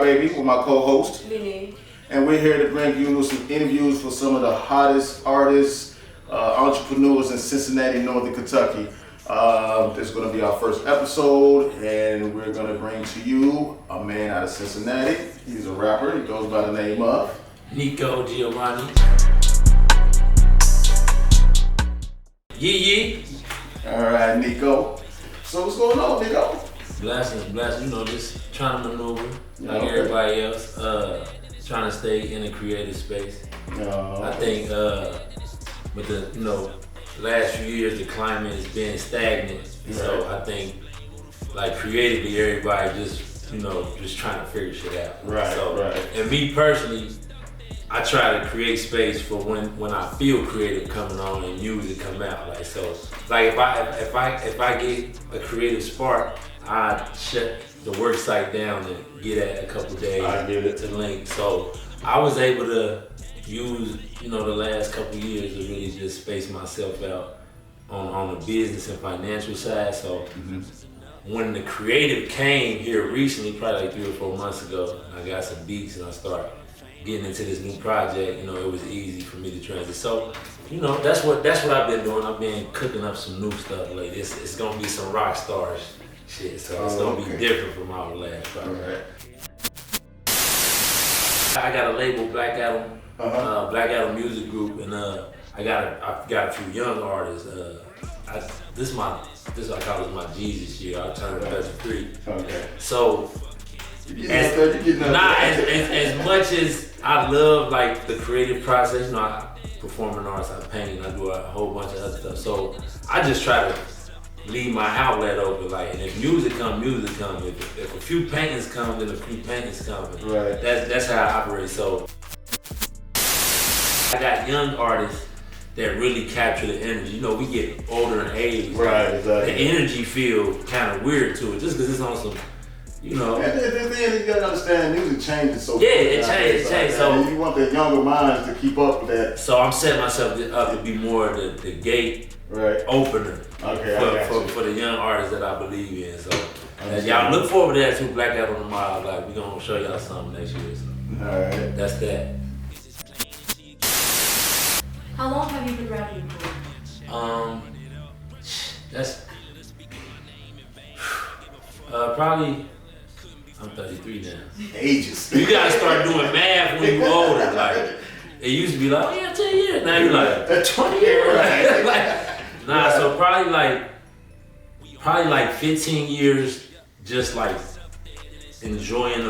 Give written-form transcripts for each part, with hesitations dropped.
Baby with my co-host. Nene. And we're here to bring you some interviews for some of the hottest artists, entrepreneurs in Cincinnati, Northern Kentucky. This is going to be our first episode, and we're going to bring to you a man out of Cincinnati. He's a rapper. He goes by the name of Nikko, Giovanni. Yee. All right, Nikko. So what's going on, Nikko? Blessings, you know, just trying to maneuver like everybody else, trying to stay in a creative space. I think with the last few years the climate has been stagnant, so I think like creatively everybody just trying to figure shit out. Right. And me personally, I try to create space for when I feel creative coming on and music come out. Like if I get a creative spark, I shut the work site down and get at a couple days to link. So I was able to use the last couple years to really just space myself out on the business and financial side. So when the creative came here recently, probably like 3 or 4 months ago, I got some beats and I started getting into this new project. It was easy for me to transit. So that's what I've been doing. I've been cooking up some new stuff lately. It's gonna be some rock stars shit, so it's gonna be different from our last project. I got a label, Black Adam Music Group, and I got a few young artists. This I call it my Jesus year. I turned 33. Okay. So as much as I love like the creative process, I perform an artist, I paint, I do a whole bunch of other stuff. So I just try to leave my outlet open, and if music come, music come. If a few paintings come, then a few paintings come. Right. That's how I operate. So I got young artists that really capture the energy. We get older in age. Right, exactly. The energy feel kind of weird to it, just because it's on some, And then you gotta understand, music changes so yeah, it changed. So you want the younger minds to keep up with that. So I'm setting myself up to be more the gate opener for the young artists that I believe in. So y'all look forward to that too. Black Out on the Mile, we're gonna show y'all something next year. So. All right. That's that. How long have you been rapping for? That's probably. I'm 33 now. Ages. You gotta start doing math when you're older. It used to be 10 years. Now you're 20 years. Right? So probably 15 years just enjoying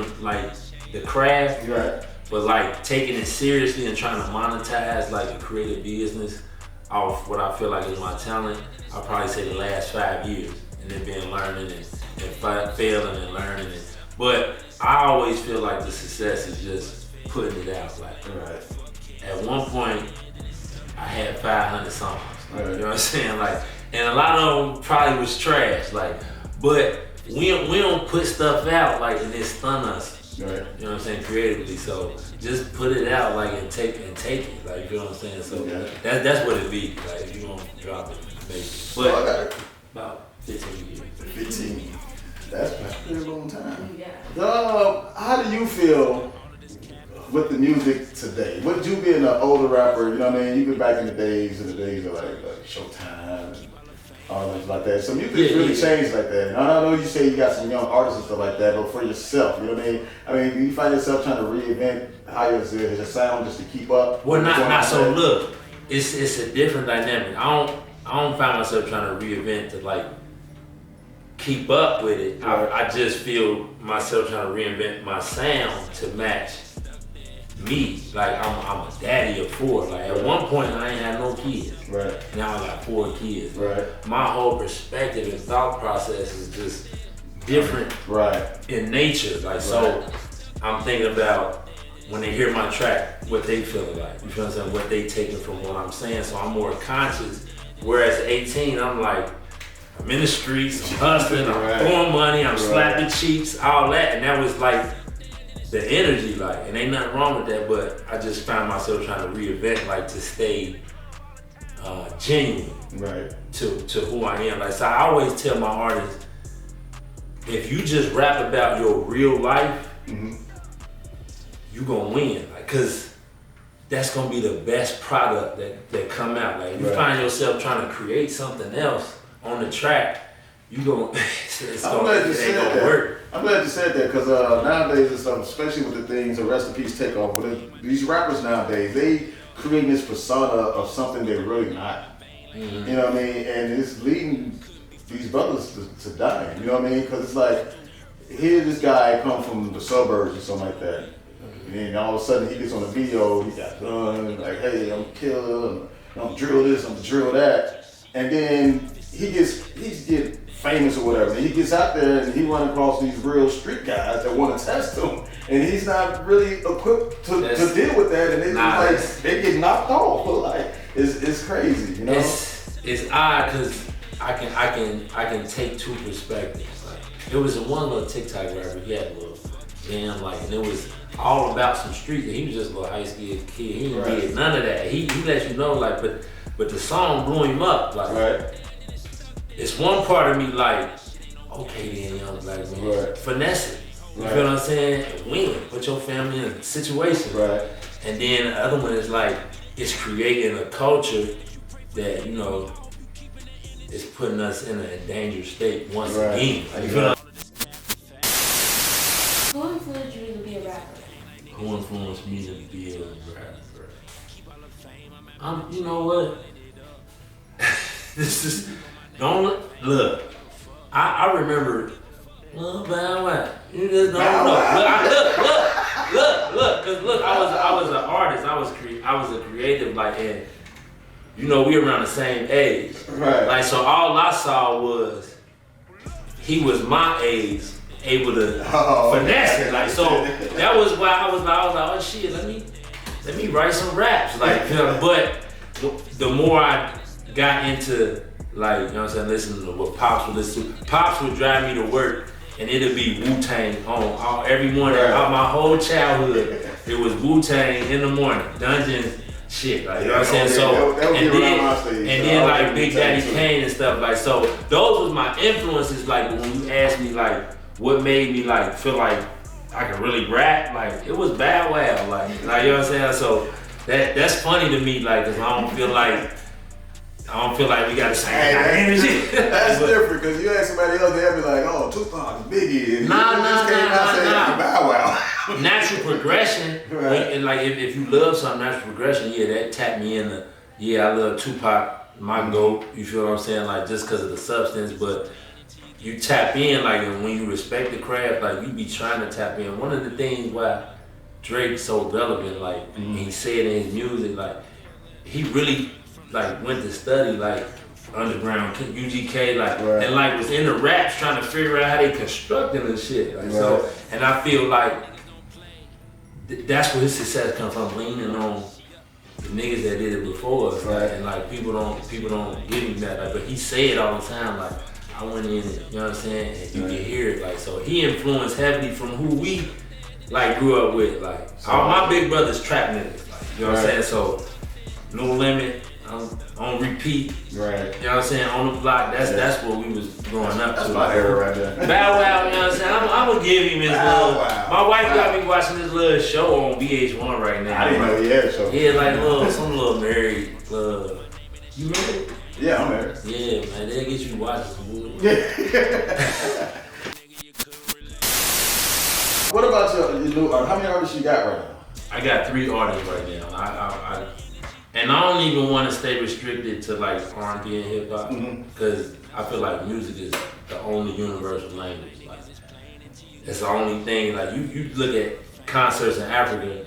the craft. Right. But taking it seriously and trying to monetize a creative business off what I feel like is my talent, I'll probably say the last 5 years. And then been learning and failing and learning it. But I always feel like the success is just putting it out. At one point, I had 500 songs. You know what I'm saying? And a lot of them probably was trash. But we don't put stuff out and it stun us. Right. You know what I'm saying? Creatively. So just put it out and take it. You know what I'm saying? So that's what it be. If you gonna drop it, maybe. But about 15 years. 15. That's a pretty long time. Yeah. How do you feel with the music today? With you being an older rapper, you've been back in the days of Showtime and all things like that. So music really changed like that. And I know you say you got some young artists and stuff like that, but for yourself, you know what I mean? I mean, do you find yourself trying to reinvent how your sound just to keep up? Well, not so. Look, it's a different dynamic. I don't find myself trying to reinvent to keep up with it. I just feel myself trying to reinvent my sound to match me. I'm a daddy of 4. At one point I ain't had no kids. Right. Now I got 4 kids. Right. My whole perspective and thought process is just different. Right. In nature. So I'm thinking about when they hear my track, what they feeling like. You feel what I'm saying? What they taking from what I'm saying. So I'm more conscious. Whereas at 18, I'm I'm in the streets, I'm hustling, I'm throwing money, I'm slapping cheeks, all that. And that was the energy, and ain't nothing wrong with that, but I just found myself trying to reinvent, to stay genuine to who I am. So I always tell my artists, if you just rap about your real life, you gonna win, like, cause that's gonna be the best product that come out. Like, you find yourself trying to create something else on the track, you gonna it's gonna work. I'm glad you said that because nowadays it's especially with the things the rest of peace take off. With these rappers nowadays, they creating this persona of something they're really not. You know what I mean? And it's leading these brothers to die. You know what I mean? Because it's like, here this guy come from the suburbs or something like that. And then all of a sudden he gets on a video, he got guns, like, hey, I'm a killer, I'm drill this, I'm drill that. And then he's get famous or whatever. And he gets out there and he run across these real street guys that want to test him. And he's not really equipped to deal with that. And they get knocked off. Like, it's crazy, you know? It's odd because I can take two perspectives. Like, there was one little TikTok rapper, he had a little jam, like, and it was all about some street. He was just a little high school kid. He didn't get none of that. He let you know, like, but the song blew him up. Like, it's one part of me like, okay then, young black man, finesse it. You feel what I'm saying? Win. Put your family in a situation. And then the other one is like, it's creating a culture that, you know, is putting us in an endangered state once again. Like, you feel Who influenced you to be a rapper? Who influenced me to be a rapper? You know what? This is, don't look. I remember, well, Bow Wow. You just don't know. Look, cause look, I was an artist. I was a creative, like, and you know, we were around the same age. Like, so all I saw was he was my age, able to finesse it. Like, so that was why I was like, oh shit, let me write some raps. Like, but the more I got into, like, you know what I'm saying, listening to what Pops would listen to, Pops would drive me to work and it'd be Wu-Tang on every morning. Out my whole childhood, it was Wu-Tang in the morning, Dungeons, shit, like, you know what I'm saying? So, and then like Big Daddy Kane and stuff, like, so those was my influences. Like, when you asked me, like, what made me, like, feel like I could really rap, like, it was Bow Wow, like, you know what I'm saying? So that's funny to me, like, cause I don't feel like we got the same energy. That's different, because you ask somebody else, they'll be like, oh, Tupac, Biggie. Nah. Bow Wow. Natural progression, and like, if you love something, natural progression, that tapped me in I love Tupac, my GOAT, you feel what I'm saying? Like, just because of the substance, but you tap in, like, and when you respect the craft, like, you be trying to tap in. One of the things why Drake's so relevant, like, and he said in his music, like, he really, like, went to study, like, underground, UGK, like, and, like, was in the raps trying to figure out how they constructed and shit. Like, so, and I feel like that's where his success comes from, leaning on the niggas that did it before us. Like, and, like, people don't give him that. Like, but he say it all the time, like, I went in it, you know what I'm saying? And you can hear it, like, so he influenced heavily from who we, like, grew up with. Like, all my big brothers trap niggas, like, you know what I'm saying? So, No Limit, on repeat, you know what I'm saying, on the block, that's what we was growing up to. That's my era right there. Bow Wow, you know what I'm saying? I'm gonna give him his little, my wife got me watching this little show on VH1 right now. I didn't know he had a show. Yeah, like some little married, you married? Yeah, I'm married. Yeah, man, they'll get you watching some movies. What about your new, how many artists you got right now? I got 3 artists right now. And I don't even want to stay restricted to, like, R&B and hip hop, because I feel like music is the only universal language. Like, it's the only thing. Like, you look at concerts in Africa,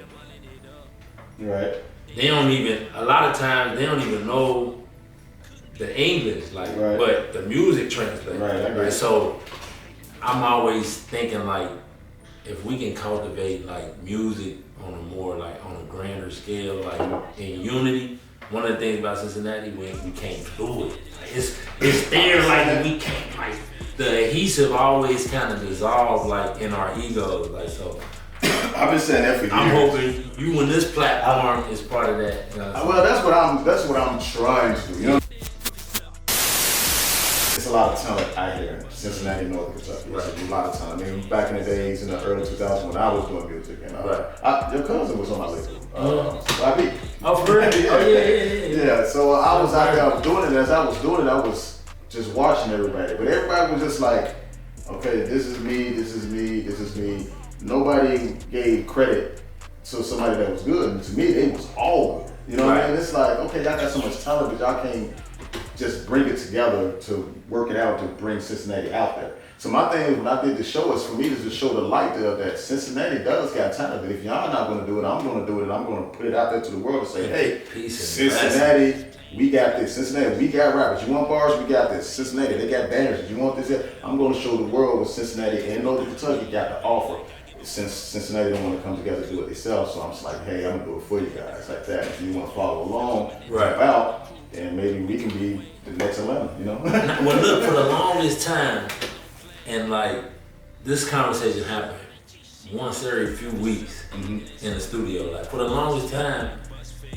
they don't even, a lot of times they don't even know the English, like, but the music translates. So I'm always thinking, like, if we can cultivate, like, music on a more, like, on a grander scale, like, in unity. One of the things about Cincinnati, we came through it. Like, it's there, like, we can't, like, the adhesive always kind of dissolved, like, in our egos, like, so. I've been saying that for years. I'm hoping you and this platform is part of that. You know? Well, that's what I'm trying to do, you know? It's a a lot of talent out here in Cincinnati, Northern Kentucky. Right. It's a lot of talent. I mean, back in the days, in the early 2000s when I was doing music, and Right. your cousin was on my label, YB. Oh, for real? Yeah, so I was out there doing it. As I was doing it, I was just watching everybody. But everybody was just like, okay, this is me, this is me, this is me. Nobody gave credit to somebody that was good. And to me, they was all good. You know what I mean? It's like, okay, y'all got so much talent, but y'all can't just bring it together to work it out to bring Cincinnati out there. So my thing when I did the show is for me to show the light there that Cincinnati does got talent, but if y'all not gonna do it, I'm gonna do it, and I'm gonna put it out there to the world and say, hey, Cincinnati, we got this. Cincinnati, we got rappers. You want bars? We got this. Cincinnati, they got banners. You want this? I'm gonna show the world what Cincinnati and Northern Kentucky got to offer. Since Cincinnati don't want to come together and do it themselves, so I'm just like, hey, I'm gonna do it for you guys like that. If you want to follow along, right, out, and maybe we can be the next Atlanta, you know? Well, look, for the longest time, and like this conversation happened once every few weeks in the studio. Like for the longest time,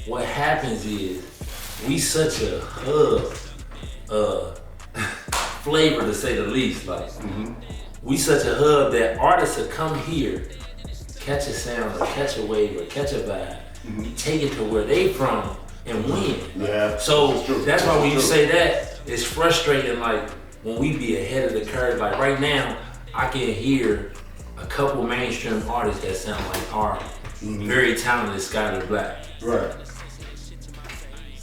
what happens is we such a hub, flavor to say the least. Like we such a hub that artists will come here, catch a sound or catch a wave or catch a vibe, take it to where they from and win. Yeah. So that's why when you say that, it's frustrating. Like when we be ahead of the curve. Like right now, I can hear a couple mainstream artists that sound like our very talented Skylar Black. Right.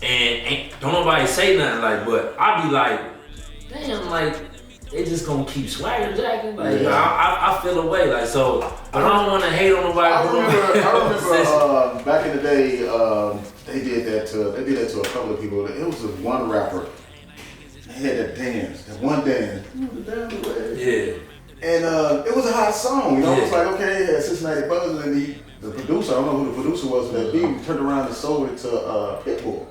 And don't nobody say nothing. Like, but I be like, damn, like. They just gonna keep swagger jacking. Like I feel away. Like so, but I don't want to hate on nobody. I remember back in the day, they did that to a couple of people. It was this one rapper. They had that dance, that one dance. Yeah. And it was a hot song. You know, it was like okay, it had Cincinnati Buzz, and the producer, I don't know who the producer was for that beat, turned around and sold it to Pitbull,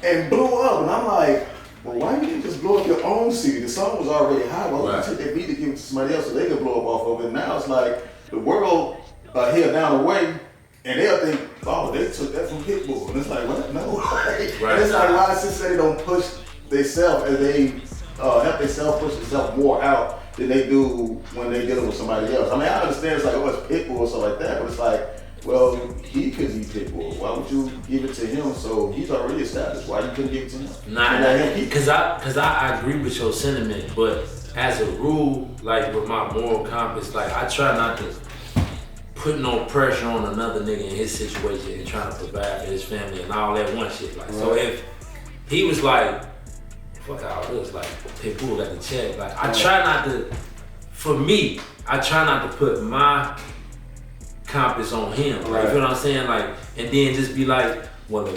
and blew up. And I'm like. Well, why didn't you just blow up your own CD? The song was already high. Why would you take that beat to give it to somebody else so they could blow up off of it? Now it's like the world here down the way, and they'll think, oh, they took that from Pitbull. And it's like, what? No. Right. And it's like, why since they don't push themselves and they help themselves push themselves more out than they do when they dealing with somebody else. I mean, I understand it's like, oh, it's Pitbull or something like that, but it's like, well, he could be Pitbull. Why would you give it to him? So he's already established. Why you couldn't give it to him? Nah, because I agree with your sentiment, but as a rule, like with my moral compass, like I try not to put no pressure on another nigga in his situation and trying to provide for his family and all that one shit. Like so, if he was like, fuck all this, like Pitbull got the check. Like I try not to. For me, I try not to put my compass on him, like, you know what I'm saying? Like, and then just be like, well,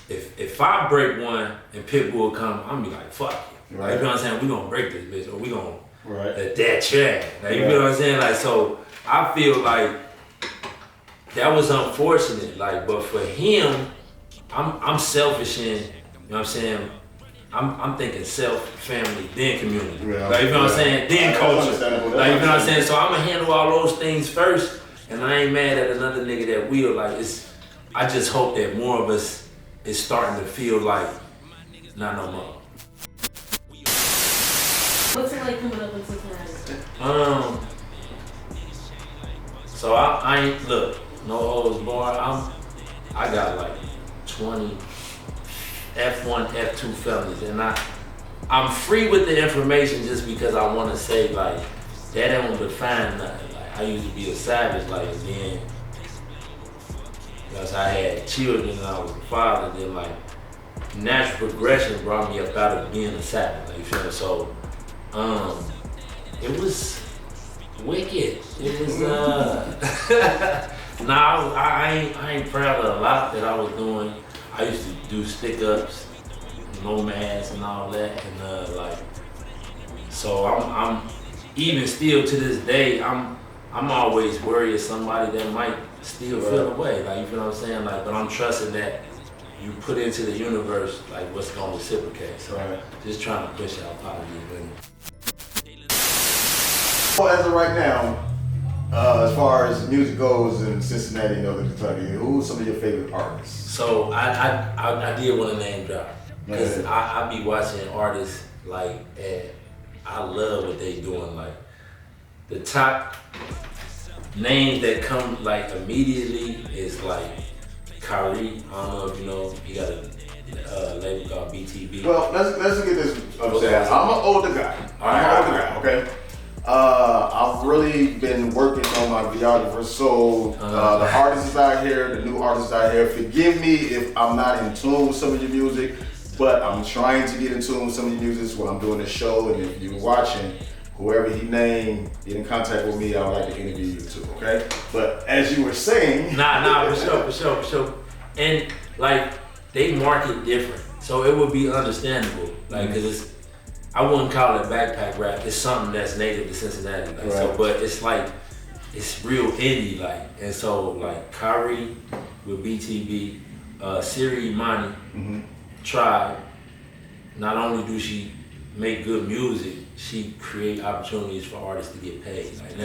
if I break one and Pitbull come, I'm be like, fuck you. Like, you know what I'm saying? We gonna break this bitch, or we gonna let that check. Like, you know what I'm saying? Like, so I feel like that was unfortunate. Like, but for him, I'm selfish in, you know what I'm saying? I'm thinking self, family, then community. Like, you know what I'm saying? Then culture. Like, you know what I'm saying? So I'm gonna handle all those things first. And I ain't mad at another nigga that will. Like I just hope that more of us is starting to feel like, not no more. What's it like coming up in Cincinnati? So I ain't look, no holds barred. I got like 20 F1, F2 felonies, and I'm free with the information just because I want to say like that don't define nothing. I used to be a savage, like, then, because I had children and I was a father, then, like, natural progression brought me up out of being a savage, like, you feel me? So, it was wicked. It was, nah, I ain't proud of a lot that I was doing. I used to do stick-ups, nomads and all that, and, like, so I'm, even still to this day, I'm always worried of somebody that might still feel away, like, you feel what I'm saying? Like, but I'm trusting that you put into the universe, like, what's gonna reciprocate. So just trying to push out positive. Well, as of right now, as far as music goes in Cincinnati, Northern Kentucky, who's some of your favorite artists? So I did want to name drop, because I be watching artists like at I love what they doing. Like the top names that come like immediately is like Kyrie. I don't know if you know, he got a label called BTB. Well, let's get this upset. I'm an older guy. Okay. I've really been working on my videographer, so the artists out here, the new artists out here, forgive me if I'm not in tune with some of your music, but I'm trying to get in tune with some of your music when I'm doing this show, and if you're watching, whoever he named, get in contact with me, I would like to interview you too, okay? But as you were saying... Nah, for sure. And like, they market different, so it would be understandable, like, cause I wouldn't call it backpack rap. It's something that's native to Cincinnati, like, so, but it's like, it's real indie, like, and so like Kyrie with BTB, Siri Imani, Tribe. Not only do she make good music, she create opportunities for artists to get paid. Like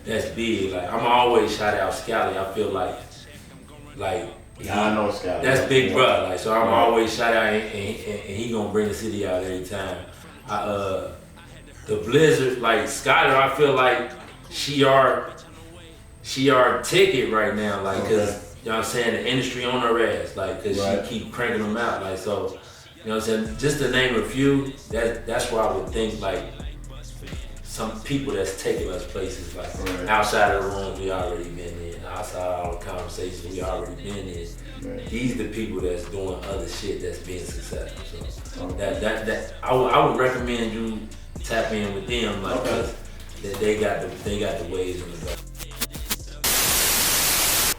that's big. Like I'm always shout out Scally. I feel like I know Scally. That's big brother. Like so, I'm always shout out, and he gonna bring the city out every time. The Blizzard, like Skylar, I feel like she our ticket right now, like, cause you know what I'm saying, the industry on her ass, like, cause she keep cranking them out, like, so, you know what I'm saying, just to name a few, that's where I would think, like, some people that's taking us places, like, outside of the rooms we already been in, outside of all the conversations we already been in. These are the people that's doing other shit that's being successful. So that I would recommend you tap in with them, like, cause they got the waves in the back.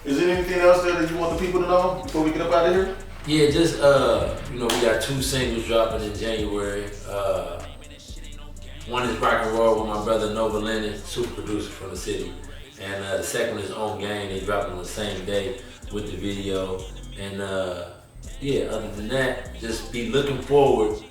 Is there anything else there that you want the people to know before we get up out of here? Yeah, just you know, we got 2 singles dropping in January. One is Rock and Roll with my brother Nova Lennon, super producer from the city, and the second is On Game. They dropped on the same day with the video, and yeah, other than that, just be looking forward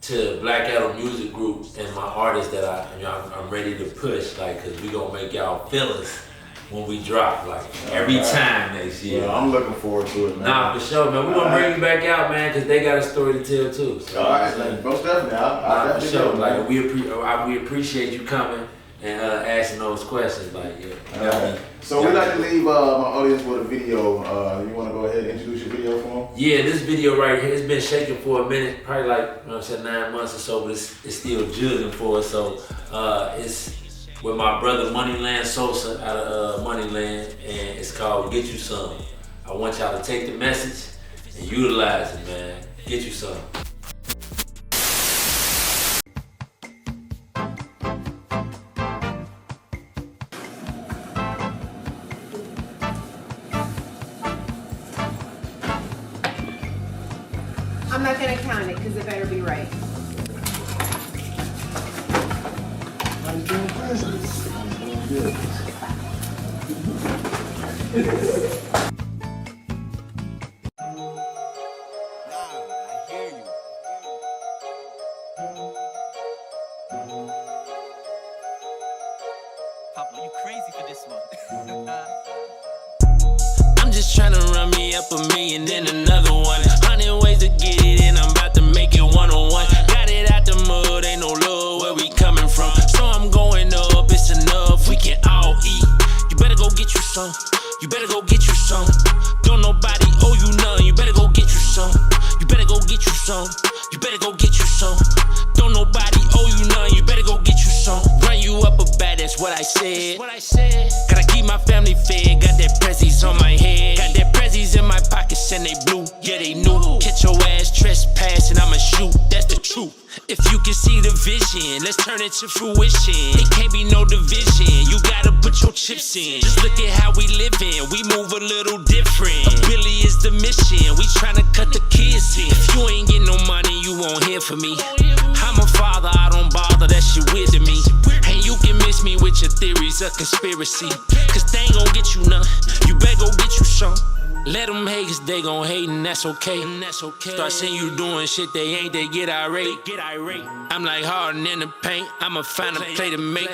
to Black Adult Music Group and my artists that I'm ready to push, like, cause we gonna make y'all feel us when we drop, like, every time next year. Well, I'm looking forward to it, man. Nah, for sure, man. We gonna bring you back out, man, cause they got a story to tell too. So, alright, man. Most definitely. Nah, for sure. Like, we appreciate you coming and asking those questions, like, yeah. So we like to leave my audience with a video. You want to go ahead and introduce your video for them? Yeah, this video right here, it's been shaking for a minute, probably like, you know what I'm saying, 9 months or so, but it's still jugging for us. So it's with my brother Moneyland Sosa out of Moneyland, and it's called Get You Some. I want y'all to take the message and utilize it, man. Get you some. I'm not gonna count it because it better be right. I'm doing business. Papa, you crazy for this one. I'm just trying to run me up $1 million, then another one. 100 ways to get it, and I'm about to make it one-on-one. Got it out the mud, ain't no love where we coming from. So I'm going up, it's enough, we can all eat. You better go get you some, you better go get you some. Don't nobody owe you none, you better go get you some. You better go get you some, you better go get you some. Don't nobody owe you none, you better go get you some. Run you up a bad, that's what I said. Gotta keep my family fed, got that prezzies on my head. Got that prezzies in my pockets and they blue, yeah they knew. Catch your ass trespassing, I'ma shoot, that's the truth. If you can see the vision, let's turn it to fruition. It can't be no division, you gotta put your chips in. Just look at how we living, we move a little different. A Billy is the mission, we tryna cut the kids in. If you ain't getting no money, you won't hear from me. I'm a father, I don't bother, that shit weird to me. And you can miss me with your theories of conspiracy, cause they ain't gon' get you none, you better go get you some. Let them hate, cause they gon' hate, and that's okay. Start seeing you doing shit they ain't, they get irate. I'm like Harden in the paint, I'ma find a play to make.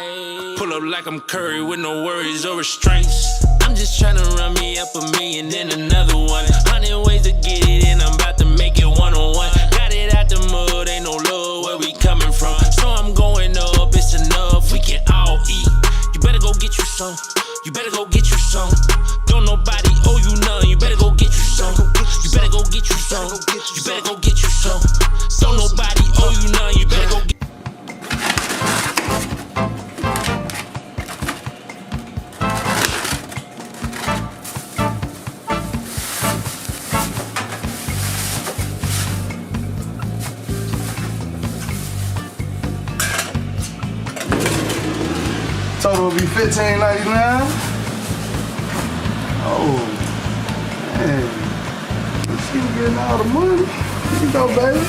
Pull up like I'm Curry with no worries or restraints. I'm just tryna run me up $1 million, then another one. 100 ways to get it, and I'm about to make it one-on-one. Got it out the mud, ain't no love where we coming from. So I'm going some. You better go get you some. Don't nobody owe you none. You better go get you some. You better go get you some. You better go get you some. Don't nobody owe you none. You better go get. Total will be $15.99. Oh, man. She getting all the money. Here you go, baby.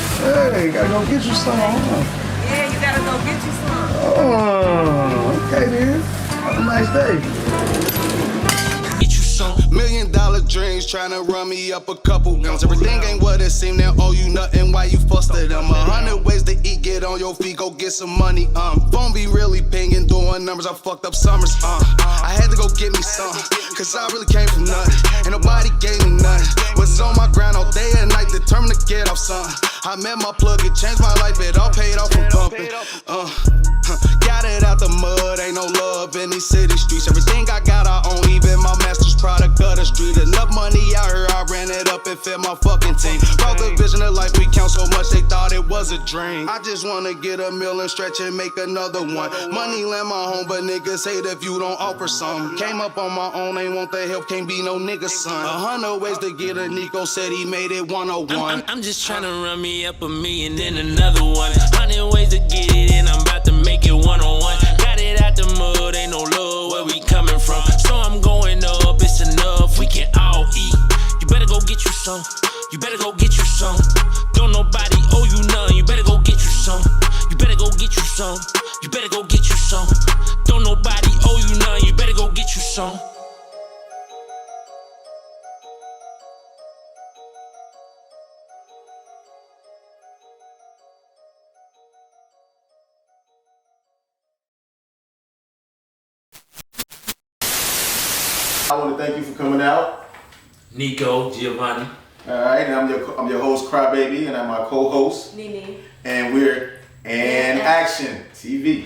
Hey, gotta go get you some. Huh? Yeah, you gotta go get you some. Oh, okay then. Have a nice day. Get you some. $1 million dreams tryna run me up a couple rounds. Everything ain't what it seemed, they owe you nothing. Why you fussed at them? 100 ways to eat, get on your feet, go get some money. Phone be really pinging, doing numbers. I fucked up summers. I had to go get me some, cause I really came from nothing. Ain't nobody gave me nothing. Was on my grind all day and night, determined to get off something. I met my plug, it changed my life, it all paid off from pumping. Got it out the mud, ain't no love in these city streets. Everything I got, I own, even my master's product of the street. Enough money out here, I ran it up and fed my fucking team. Brought the vision of life, we count so much, they thought it was a dream. I just wanna get a meal and stretch and make another one. Money land my home, but niggas hate if you don't offer some. Came up on my own, ain't want the help, can't be no nigga son. 100 ways to get a Nikko, said he made it 101. I'm just tryna run me up $1 million and another one. 100 ways to get it in, I'm about to make it 101. Got it out the mud, ain't no love where we coming from. So I'm going up, it's enough, we can all eat. You better go get you some. You better go get you some. Don't nobody owe you none. You better go get you some. You better go get you some. You better go get you some. Don't nobody owe you none. You better go get you some. I want to thank you for coming out. Nikko, Giovanni. All right, and I'm your host, Crybaby, and I'm my co-host. Nene. And we're in Action TV.